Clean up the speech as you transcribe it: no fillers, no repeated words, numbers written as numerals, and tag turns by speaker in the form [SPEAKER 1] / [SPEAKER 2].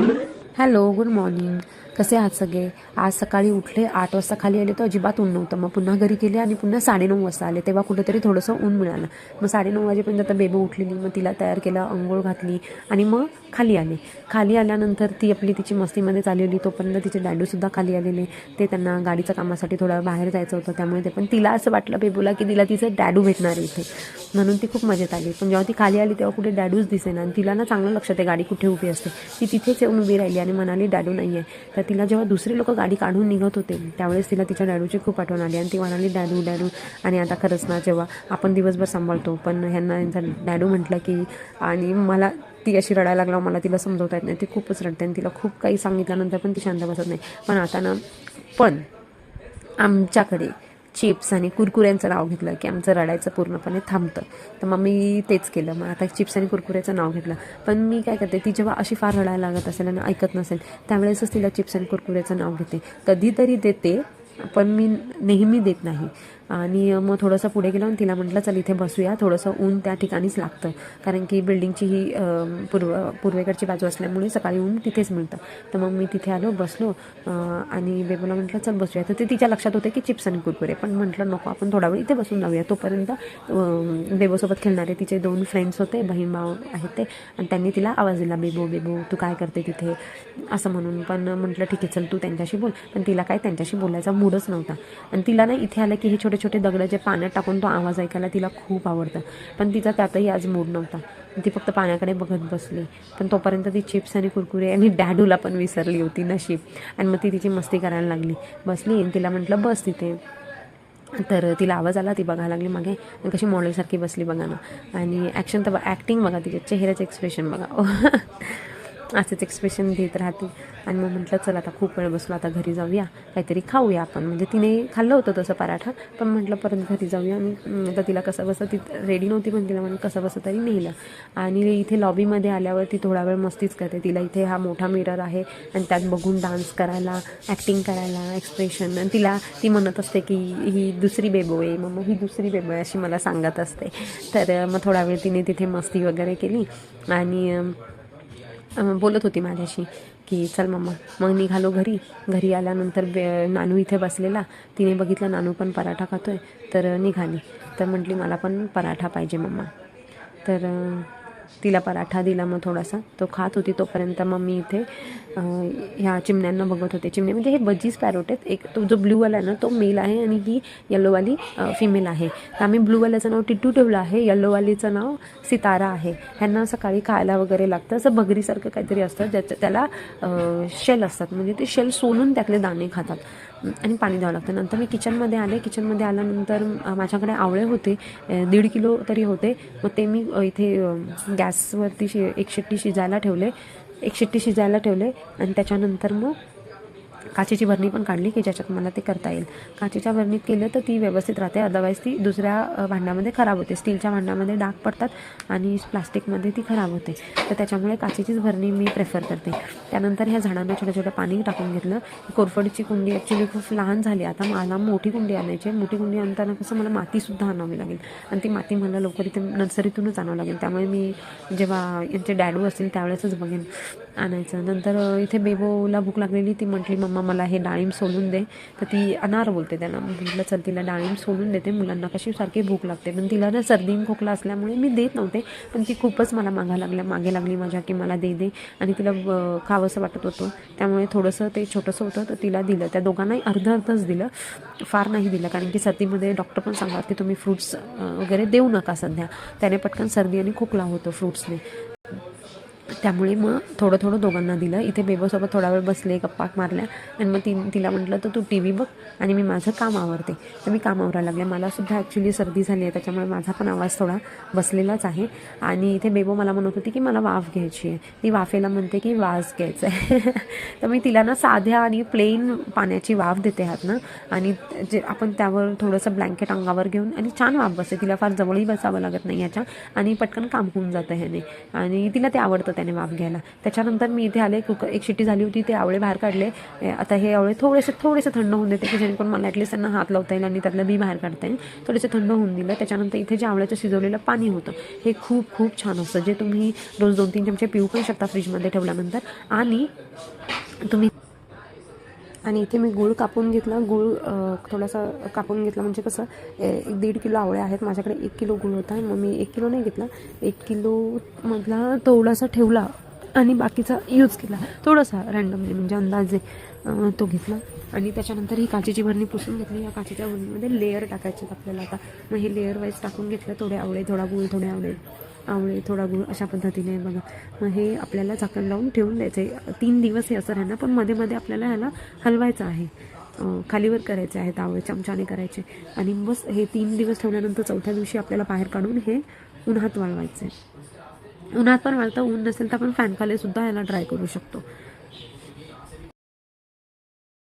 [SPEAKER 1] Hello, good morning. कसे आहात सगळे? आज सकाळी उठले, 8 वाजता खाली आले तर अजिबात ऊन नव्हतं. मग पुन्हा घरी गेले आणि पुन्हा 9:30 वाजता आले, तेव्हा कुठेतरी थोडंसं ऊन मिळालं. मग 9:30 वाजेपर्यंत आता बेबी उठलेली, मग तिला तयार केलं, अंघोळ घातली आणि मग खाली आले. खाली आल्यानंतर ती आपली तिची मस्तीमध्ये चाललेली, तोपर्यंत तिचे डॅडूसुद्धा खाली आलेले. ते त्यांना गाडीच्या कामासाठी थोडं बाहेर जायचं होतं, त्यामुळे ते पण तिला असं वाटलं बेबूला की तिला तिचं डॅडू भेटणार आहे इथे, म्हणून ती खूप मजेत आली. पण जेव्हा ती खाली आली तेव्हा कुठे डॅडूच दिसेना आणि तिला ना चांगलं लक्षात आहे गाडी कुठे उभी असते. ती तिथेच येऊन उभी राहिली आणि म्हणाली डॅडू नाही आहे. तर तिला जेव्हा दुसरे लोक गाडी काढून निघत होते त्यावेळेस तिला तिच्या डॅडूची खूप आठवण आली आणि ती म्हणाली डॅडू डॅडू. आणि आता खरंच ना, जेव्हा आपण दिवसभर सांभाळतो पण ह्यांना यांचा डॅडू म्हटलं की, आणि मला ती अशी रडायला लागल्यावर मला तिला समजवता येत नाही, ती खूपच रडते आणि तिला खूप काही सांगितल्यानंतर पण ती शांत बसत नाही. पण आता ना, पण आमच्याकडे चिप्स आणि कुरकुऱ्यांचं नाव घेतलं की आमचं रडायचं पूर्णपणे थांबतं. तर मग मी तेच केलं. मग आता चिप्स आणि कुरकुऱ्याचं नाव घेतलं. पण मी काय करते, ती जेव्हा अशी फार रडायला लागत असेल आणि ऐकत नसेल त्यावेळेसच तिला चिप्स आणि कुरकुऱ्याचं नाव घेते. कधीतरी देते, पण मी नेहमी देत नाही. आणि मग थोडंसं पुढे गेलं आणि तिला म्हटलं चल इथे बसूया, थोडंसं ऊन त्या ठिकाणीच लागतं, कारण की बिल्डिंगची ही पूर्वेकडची बाजू असल्यामुळे सकाळी ऊन तिथेच मिळतं. तर मग मी तिथे आलो, बसलो आणि बेबूला म्हटलं चल बसूया. तर ते तिच्या लक्षात होते की चिप्स आणि कुरकुरे, पण म्हटलं नको, आपण थोडा वेळ इथे बसून जाऊया. तोपर्यंत बेबूसोबत खेळणारे तिचे 2 फ्रेंड्स होते, बहीण भाऊ आहेत ते, आणि त्यांनी तिला आवाज दिला बेबू बेबू तू काय करते तिथे, असं म्हणून. पण म्हटलं ठीक आहे चल तू त्यांच्याशी बोल. पण तिला काय त्यांच्याशी बोलायचा मूडच नव्हता. आणि तिला ना इथे आलं की हे छोटे छोटे दगड जे पाण्यात टाकून तो आवाज ऐकायला तिला खूप आवडतं. पण तिचा त्यातही आज मूड नव्हता. ती फक्त पाण्याकडे बघत बसली. पण तोपर्यंत ती चिप्स आणि कुरकुरे आणि डॅडूला पण विसरली होती नशीब. आणि मग ती तिची मस्ती करायला लागली. बसली आणि तिला म्हटलं बस तिथे. तर तिला आवाज आला, ती बघायला लागली मागे आणि कशी मॉडेलसारखी बसली बघा ना. आणि ॲक्शन तर ॲक्टिंग बघा, तिच्या चेहऱ्याचं एक्सप्रेशन बघा. असंच एक्सप्रेशन देत राहते. आणि मग म्हटलं चल आता खूप वेळ बसलो, आता घरी जाऊया, काहीतरी खाऊया आपण. म्हणजे तिने खाल्लं होतं तसं पराठा, पण म्हटलं परत घरी जाऊया. आणि आता तिला कसं बसं, ती रेडी नव्हती पण तिला म्हणून कसं बसं तरी नेलं. आणि इथे लॉबीमध्ये आल्यावर ती थोडा वेळ मस्तीच करते. तिला इथे हा मोठा मिरर आहे आणि त्यात बघून डान्स करायला, ॲक्टिंग करायला, एक्सप्रेशन. आणि ती म्हणत असते की ही दुसरी बेबो आहे, मग ही दुसरी बेबो आहे अशी मला सांगत असते. तर मग थोडा वेळ तिने तिथे मस्ती वगैरे केली आणि बोलत होती माझ्याशी की चल मम्मा. मग निघालो घरी. घरी आल्यानंतर नानू इथे बसलेला, तिने बघितलं नानू पण पराठा खातोय, तर निघाली. तर म्हटली मला पण पराठा पाहिजे मम्मा. तर तिला पराठा दिला. मग थोडासा तो खात होती तोपर्यंत मग मी इथे ह्या चिमण्यांना बघत होते. चिमणे म्हणजे हे बजीस पॅरोट आहेत. एक तो जो ब्ल्यूवाला आहे ना तो मेल आहे आणि ही येल्लोवाली फिमेल आहे. तर आम्ही ब्ल्यूवाल्याचं नाव टिट्टू ठेवलं आहे, येल्लोवालीचं नाव सितारा आहे. ह्यांना सकाळी खायला वगैरे लागतं, असं बगरीसारखं काहीतरी असतं त्याला शेल असतात, म्हणजे ते शेल सोलून त्यातले दाणे खातात आणि पाणी द्यावं लागतं. नंतर मी किचनमध्ये आले. किचनमध्ये आल्यानंतर माझ्याकडे आवळे होते, 1.5 किलो तरी होते. मग ते मी इथे गॅसवरती एक शिट्टी शिजायला ठेवले आणि त्याच्यानंतर मग काचेची भरणी पण काढली की ज्याच्यात मला ते करता येईल. काचेच्या भरणीत केलं तर ती व्यवस्थित राहते, अदरवाईज ती दुसऱ्या भांड्यामध्ये खराब होते. स्टीलच्या भांड्यामध्ये डाग पडतात आणि प्लास्टिकमध्ये ती खराब होते. तर त्याच्यामुळे काचेचीच भरणी मी प्रेफर करते. त्यानंतर ह्या झाडांना छोटं छोटं पाणी टाकून घेतलं. कोरफडची कुंडी ॲक्च्युली खूप लहान झाली, आता मला मोठी कुंडी आणायची. मोठी कुंडी आणताना कसं मला मातीसुद्धा आणावी लागेल आणि ती माती मला लवकर इथे नर्सरीतूनच आणावं लागेल. त्यामुळे मी जेव्हा यांचे डॅडू असतील त्यावेळेसच बघेन आणायचं. नंतर इथे बेबोला भूक लागलेली, ती म्हटली मम्मा मला हे डाळिंब सोलून दे. तर ती अनार बोलते त्याला. म्हटलं चल तिला डाळिंब सोलून देते, मुलांना कशी सारखी भूक लागते. पण तिला ना सर्दी खोकला असल्यामुळे मी देत नव्हते, पण ती खूपच मला मागे लागली माझ्या की मला दे. आणि तिला खावंसं वाटत होतं, त्यामुळे थोडंसं ते छोटंसं होतं तर तिला दिलं. त्या दोघांनाही अर्धच दिलं, फार नाही दिलं, कारण की सर्दीमध्ये डॉक्टर पण सांगतात की तुम्ही फ्रूट्स वगैरे देऊ नका सध्या, त्याने पटकन सर्दी आणि खोकला होतो फ्रूट्सने. त्यामुळे मग थोडं दोघांना दिलं. इथे बेबोसोबत थोडा वेळ बसले, गप्पा मारल्या आणि मग तिला म्हटलं तर तू TV बघ आणि मी माझं काम आवरते. तर मी काम आवरायला लागले. मलासुद्धा ॲक्च्युली सर्दी झाली आहे, त्याच्यामुळे माझा पण आवाज थोडा बसलेलाच आहे. आणि इथे बेबो मला म्हणत होती की मला वाफ घ्यायची आहे. ती वाफेला म्हणते की वास घ्यायचा आहे. तर मी तिला ना साध्या आणि प्लेन पाण्याची वाफ देते हात ना, आणि जे आपण त्यावर थोडंसं ब्लँकेट अंगावर घेऊन आणि छान वाफ बसते. तिला फार जवळही बसावं लागत नाही याच्या, आणि पटकन काम होऊन जातं ह्याने. आणि तिला ते आवडतं त्याने वाफ घ्यायला. त्याच्यानंतर मी इथे आले, एक शिट्टी झाली होती, ते आवळे बाहेर काढले. आता हे आवळे थोडेसे थंड होऊन देते की जेणेकरून मला ॲटलीस्ट त्यांना हात लावता येईल आणि त्यातलं बी बाहेर काढता येईल. थोडेसे थंड होऊन दिलं. त्याच्यानंतर इथे जे आवळ्याचं शिजवलेलं पाणी होतं हे खूप खूप छान असतं, जे तुम्ही रोज 2-3 चमचे पिऊ पण शकता फ्रीजमध्ये ठेवल्यानंतर. आणि इथे मी गूळ कापून घेतला. गूळ थोडासा कापून घेतला, म्हणजे कसं 1-1.5 किलो आवळे आहेत माझ्याकडे. 1 किलो गूळ होता, मग मी 1 किलो नाही घेतला, 1 किलोमधला थोडासा ठेवला आणि बाकीचा यूज केला थोडासा रँडमली, म्हणजे अंदाजे तो घेतला. आणि त्याच्यानंतर ही काचेची भरणी पुसून घेतली. या काचेच्या भरणीमध्ये लेअर टाकायचे आपल्याला आता. मग हे लेअर वाईज टाकून घेतलं. थोडे आवळे, थोडा गूळ, थोडे आवळे थोडा गूळ, अशा पद्धतीने बघा. मग हे आपल्याला झाकण लावून ठेवून द्यायचे. 3 दिवस हे असं राहणार, पण मध्ये मध्ये आपल्याला ह्याला हलवायचं आहे, खालीवर करायचे आहेत आवळे, चमचाने करायचे. आणि बस हे 3 दिवस ठेवल्यानंतर 4थ्या दिवशी आपल्याला बाहेर काढून हे उन्हात वाळवायचे. उन्हात पण वाळतं, ऊन नसेल तर आपण फॅन खाली सुद्धा ह्याला ड्राय करू शकतो.